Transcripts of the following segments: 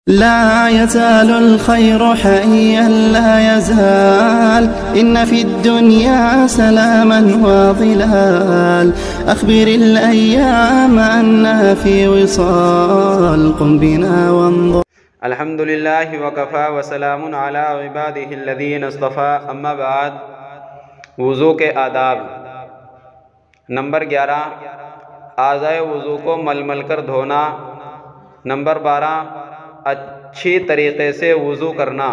لا يزال الخير حيا لا يزال إن في الدنيا سلاما وظلال أخبر الأيام أنها في وصال قم بنا وانظر. الحمد لله وكفى وسلام على عباده الذين اصطفى اما بعد. وضو کے آداب. نمبر 11 اعضائے وضو کو مل مل کر دھونا. نمبر 12 اچھی طریقے سے وضو کرنا.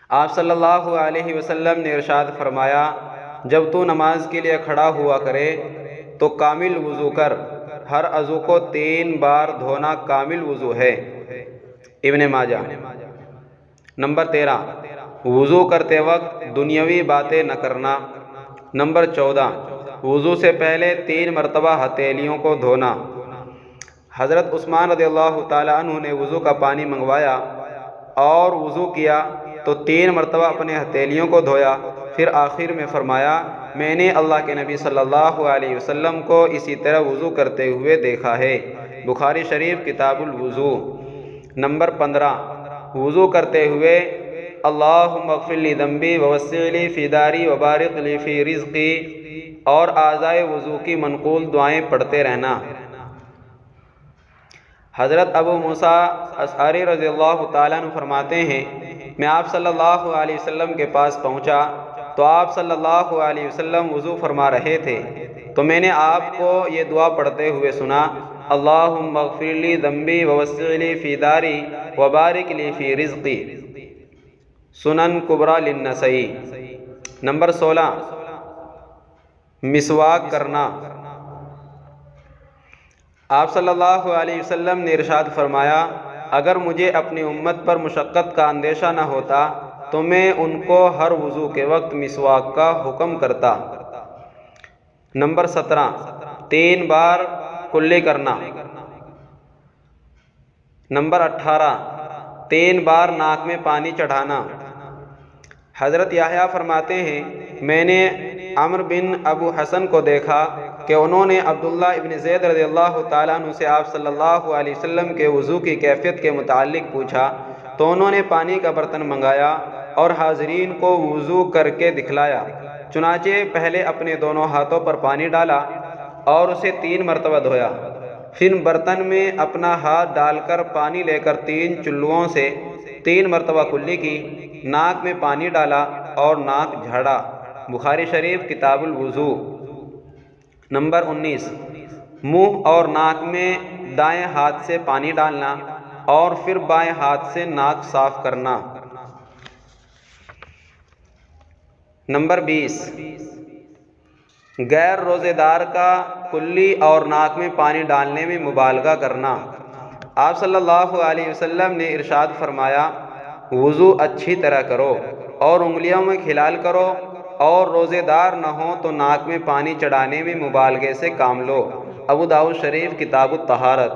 آپ صلی اللہ علیہ وسلم نے ارشاد فرمایا، جب تو نماز کے لیے کھڑا ہوا کرے تو کامل وضو کر. ہر عضو کو 3 بار دھونا کامل وضو ہے. ابن ماجہ. نمبر 13 وضو کرتے وقت دنیاوی باتیں نہ کرنا. نمبر 14 وضو سے پہلے 3 مرتبہ ہتھیلیوں کو دھونا. حضرت عثمان رضی اللہ تعالیٰ عنہ نے وضو کا پانی منگوایا اور وضو کیا تو 3 مرتبہ اپنے ہتھیلیوں کو دھویا. پھر آخر میں فرمایا، میں نے اللہ کے نبی صلی اللہ علیہ وسلم کو اسی طرح وضو کرتے ہوئے دیکھا ہے. بخاری شریف کتاب الوضو. نمبر 15 وضو کرتے ہوئے اللہم اغفر لی ذنبی ووسع لی فی داری وبارک لی فی رزقی اور اعضائے وضو کی منقول دعائیں پڑھتے رہنا. حضرت ابو موسیٰ اشعری رضی اللہ تعالیٰ عنہ فرماتے ہیں، میں آپ صلی اللہ علیہ وسلم کے پاس پہنچا تو آپ صلی اللہ علیہ وسلم وضو فرما رہے تھے تو میں نے آپ کو یہ دعا پڑھتے ہوئے سنا، اللہم اغفر لی ذنبی ووسع لی فی داری وبارک لی فی رزقی. سنن کبریٰ للنسائی. نمبر 16 مسواک کرنا. آپ صلی اللہ علیہ وسلم نے ارشاد فرمایا، اگر مجھے اپنی امت پر مشقت کا اندیشہ نہ ہوتا تو میں ان کو ہر وضو کے وقت مسواک کا حکم کرتا. نمبر 17 3 بار کلی کرنا. نمبر 18 3 بار ناک میں پانی چڑھانا. حضرت یحییٰ فرماتے ہیں، میں نے عمرو بن ابو حسن کو دیکھا کہ انہوں نے عبداللہ ابن زید رضی اللہ تعالیٰ عنہ سے آپ صلی اللہ علیہ وسلم کے وضو کی کیفیت کے متعلق پوچھا تو انہوں نے پانی کا برتن منگایا اور حاضرین کو وضو کر کے دکھلایا. چنانچہ پہلے اپنے دونوں ہاتھوں پر پانی ڈالا اور اسے 3 مرتبہ دھویا. پھر برتن میں اپنا ہاتھ ڈال کر پانی لے کر 3 چلوؤں سے 3 مرتبہ کلی کی، ناک میں پانی ڈالا اور ناک جھاڑا. بخاری شریف کتاب الوضو. نمبر 19 منہ اور ناک میں دائیں ہاتھ سے پانی ڈالنا اور پھر بائیں ہاتھ سے ناک صاف کرنا. نمبر 20 غیر روزے دار کا کلی اور ناک میں پانی ڈالنے میں مبالغہ کرنا. آپ صلی اللہ علیہ وسلم نے ارشاد فرمایا، وضو اچھی طرح کرو اور انگلیوں میں کھلال کرو، اور روزے دار نہ ہو تو ناک میں پانی چڑھانے میں مبالغے سے کام لو. ابو داؤد شریف کتاب الطہارت.